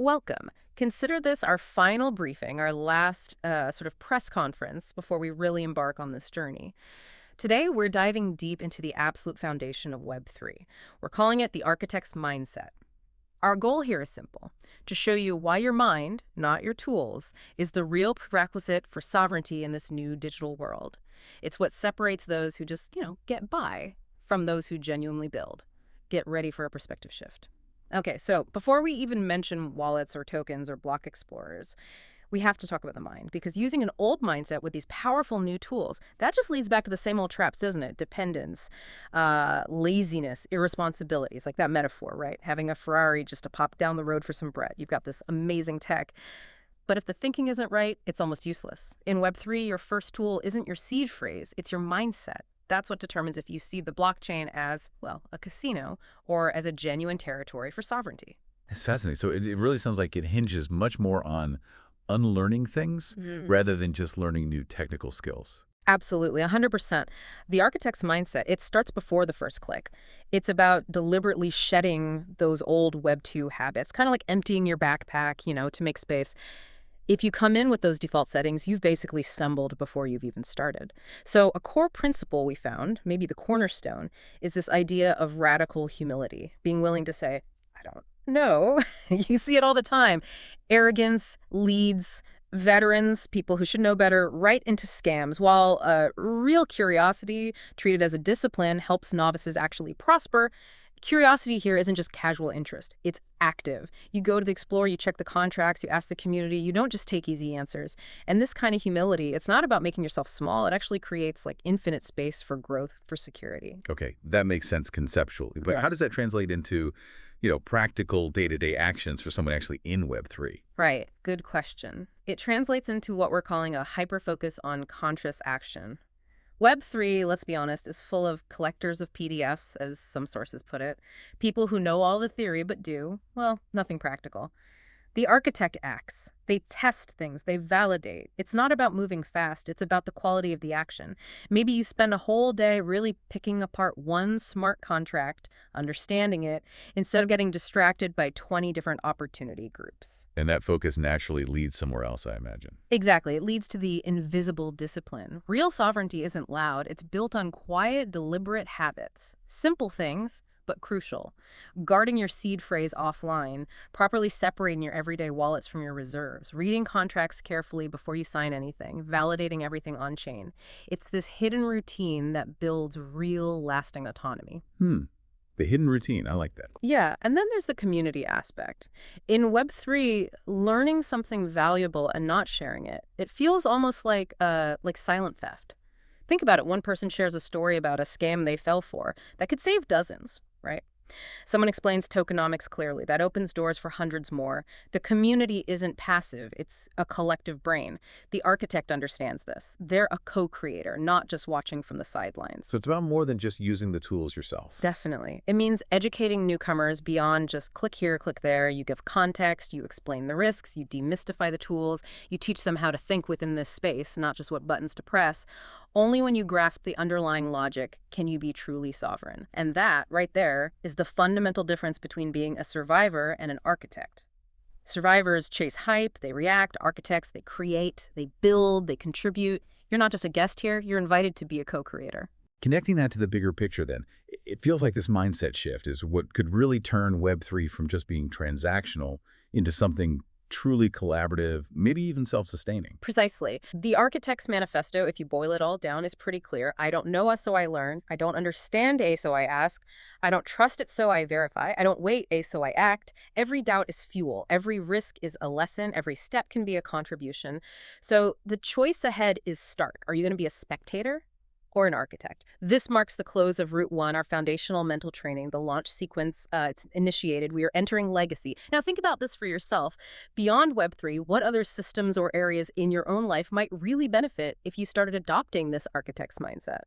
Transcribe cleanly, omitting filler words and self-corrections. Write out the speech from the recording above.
Welcome. Consider this our final briefing, our last sort of press conference before we really embark on this journey. Today, we're diving deep into the absolute foundation of Web3. We're calling it the architect's mindset. Our goal here is simple: to show you why your mind, not your tools, is the real prerequisite for sovereignty in this new digital world. It's what separates those who just, get by from those who genuinely build. Get ready for a perspective shift. Okay, so before we even mention wallets or tokens or block explorers, we have to talk about the mind, because using an old mindset with these powerful new tools, that just leads back to the same old traps, doesn't it? Dependence, laziness, irresponsibility. It's like that metaphor, right? Having a Ferrari just to pop down the road for some bread. You've got this amazing tech. But if the thinking isn't right, it's almost useless. In Web3, your first tool isn't your seed phrase, it's your mindset. That's what determines if you see the blockchain as, well, a casino or as a genuine territory for sovereignty. It's fascinating. So it really sounds like it hinges much more on unlearning things rather than just learning new technical skills. Absolutely, 100%. The architect's mindset, it starts before the first click. It's about deliberately shedding those old Web 2 habits, kind of like emptying your backpack, to make space. If you come in with those default settings, you've basically stumbled before you've even started. So a core principle we found, maybe the cornerstone, is this idea of radical humility, being willing to say, I don't know. You see it all the time. Arrogance leads veterans, people who should know better, right into scams, while real curiosity, treated as a discipline, helps novices actually prosper. Curiosity here isn't just casual interest. It's active. You go to the Explorer, you check the contracts, you ask the community, you don't just take easy answers. And this kind of humility, it's not about making yourself small. It actually creates like infinite space for growth, for security. Okay, that makes sense conceptually. But how does that translate into, practical day-to-day actions for someone actually in Web3? Right. Good question. It translates into what we're calling a hyper-focus on conscious action. Web3, let's be honest, is full of collectors of PDFs, as some sources put it. People who know all the theory but do, well, nothing practical. The architect acts. They test things. They validate. It's not about moving fast. It's about the quality of the action. Maybe you spend a whole day really picking apart one smart contract, understanding it, instead of getting distracted by 20 different opportunity groups. And that focus naturally leads somewhere else, I imagine. Exactly. It leads to the invisible discipline. Real sovereignty isn't loud. It's built on quiet, deliberate habits. Simple things, but crucial. Guarding your seed phrase offline, properly separating your everyday wallets from your reserves, reading contracts carefully before you sign anything, validating everything on-chain. It's this hidden routine that builds real, lasting autonomy. The hidden routine, I like that. Yeah, and then there's the community aspect. In Web3, learning something valuable and not sharing it, it feels almost like silent theft. Think about it. One person shares a story about a scam they fell for that could save dozens, right? Someone explains tokenomics clearly. That opens doors for hundreds more. The community isn't passive. It's a collective brain. The architect understands this. They're a co-creator, not just watching from the sidelines. So it's about more than just using the tools yourself. Definitely. It means educating newcomers beyond just click here, click there. You give context, you explain the risks, you demystify the tools, you teach them how to think within this space, not just what buttons to press. Only when you grasp the underlying logic can you be truly sovereign. And that, right there, is the fundamental difference between being a survivor and an architect. Survivors chase hype, they react. Architects, they create, they build, they contribute. You're not just a guest here, you're invited to be a co-creator. Connecting that to the bigger picture then, it feels like this mindset shift is what could really turn Web3 from just being transactional into something truly collaborative, maybe even self-sustaining. Precisely. The architect's manifesto, if you boil it all down, is pretty clear. I don't know A, so I learn. I don't understand A, so I ask. I don't trust it, so I verify. I don't wait A, so I act. Every doubt is fuel. Every risk is a lesson. Every step can be a contribution. So the choice ahead is stark. Are you going to be a spectator or an architect? This marks the close of Route 1, our foundational mental training, the launch sequence. It's initiated. We are entering legacy. Now think about this for yourself. Beyond Web3, what other systems or areas in your own life might really benefit if you started adopting this architect's mindset?